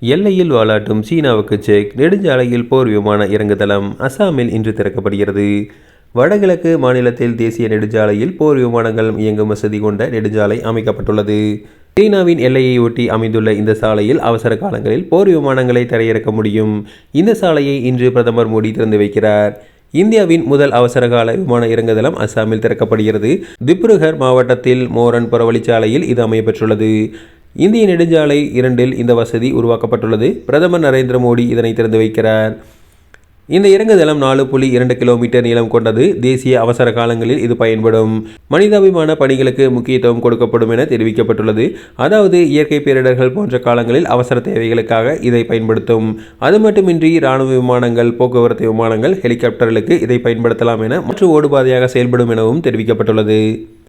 எல்லையில் வாலாட்டும் சீனாவுக்கு செக். நெடுஞ்சாலையில் போர் விமான இறங்குதளம் அசாமில் இன்று திறக்கப்படுகிறது. வடகிழக்கு மாநிலத்தில் தேசிய நெடுஞ்சாலையில் போர் விமானங்கள் இயங்கும் வசதி கொண்ட நெடுஞ்சாலை அமைக்கப்பட்டுள்ளது. சீனாவின் எல்லையை ஒட்டி அமைந்துள்ள இந்த சாலையில் அவசர காலங்களில் போர் விமானங்களை தரையிறக்க முடியும். இந்த சாலையை இன்று பிரதமர் மோடி திறந்து வைக்கிறார். இந்தியாவின் முதல் அவசரகால விமான இறங்குதளம் அசாமில் திறக்கப்படுகிறது. திப்ருகர் மாவட்டத்தில் மோரன் புறவழிச்சாலையில் இது அமையப்பெற்றுள்ளது. இந்திய நெடுஞ்சாலை 2 இந்த வசதி உருவாக்கப்பட்டுள்ளது. பிரதமர் நரேந்திர மோடி இதனை திறந்து வைக்கிறார். இந்த இறங்குதளம் 4.2 கிலோமீட்டர் நீளம் கொண்டது. தேசிய அவசர காலங்களில் இது பயன்படும். மனிதாபிமான பணிகளுக்கு முக்கியத்துவம் கொடுக்கப்படும் என தெரிவிக்கப்பட்டுள்ளது. அதாவது இயற்கை பேரிடர்கள் போன்ற காலங்களில் அவசர தேவைகளுக்காக இதை பயன்படுத்தும். அது மட்டுமின்றி இராணுவ விமானங்கள், போக்குவரத்து விமானங்கள், ஹெலிகாப்டர்களுக்கு இதை பயன்படுத்தலாம் என மற்ற ஓடுபாதையாக செயல்படும் எனவும் தெரிவிக்கப்பட்டுள்ளது.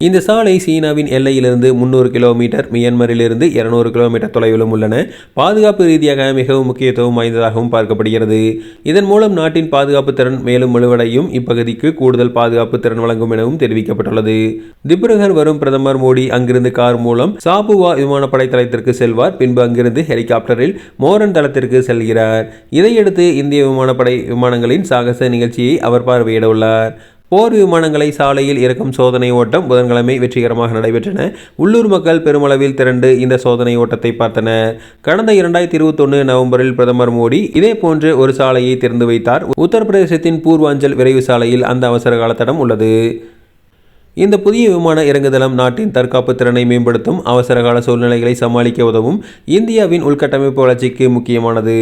இந்த சாலை சீனாவின் எல்லையிலிருந்து 300 கிலோமீட்டர், மியான்மரிலிருந்து 200 கிலோமீட்டர் தொலைவிலும் உள்ளன. பாதுகாப்பு ரீதியாக மிகவும் முக்கியத்துவம் வாய்ந்ததாகவும் பார்க்கப்படுகிறது. இதன் மூலம் நாட்டின் பாதுகாப்பு திறன் மேலும் வலுவடையும். இப்பகுதிக்கு கூடுதல் பாதுகாப்பு திறன் வழங்கும் எனவும் தெரிவிக்கப்பட்டுள்ளது. திப்ருகர் வரும் பிரதமர் மோடி அங்கிருந்து கார் மூலம் சாபுவா விமானப்படை தளத்திற்கு செல்வார். பின்பு அங்கிருந்து ஹெலிகாப்டரில் மோரன் தளத்திற்கு செல்கிறார். இதையடுத்து இந்திய விமானப்படை விமானங்களின் சாகச நிகழ்ச்சியை அவர் பார்வையிட உள்ளார். போர் விமானங்களை சாலையில் இறக்கும் சோதனை ஓட்டம் புதன்கிழமை வெற்றிகரமாக நடைபெற்றன. உள்ளூர் மக்கள் பெருமளவில் திரண்டு இந்த சோதனை ஓட்டத்தை பார்த்தனர். கடந்த 2021 நவம்பரில் பிரதமர் மோடி இதே போன்று ஒரு சாலையை திறந்து வைத்தார். உத்தரப்பிரதேசத்தின் பூர்வாஞ்சல் விரைவு சாலையில் அந்த அவசர கால தடம் உள்ளது. இந்த புதிய விமான இறங்குதளம் நாட்டின் தற்காப்பு திறனை மேம்படுத்தும். அவசரகால சூழ்நிலைகளை சமாளிக்க உதவும். இந்தியாவின் உள்கட்டமைப்பு வளர்ச்சிக்கு முக்கியமானது.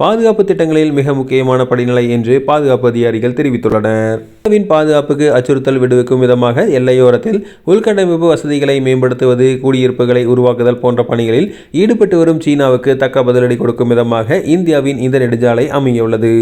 பாதுகாப்பு திட்டங்களில் மிக முக்கியமான படிநிலை என்று பாதுகாப்பு அதிகாரிகள் தெரிவித்துள்ளனர். இந்தியாவின் பாதுகாப்புக்கு அச்சுறுத்தல் விடுவிக்கும் விதமாக எல்லையோரத்தில் உள்கட்டமைப்பு வசதிகளை மேம்படுத்துவது, குடியிருப்புகளை உருவாக்குதல் போன்ற பணிகளில் ஈடுபட்டு வரும் சீனாவுக்கு தக்க பதிலடி கொடுக்கும் விதமாக இந்தியாவின் இந்த நெடுஞ்சாலை அமையுள்ளது.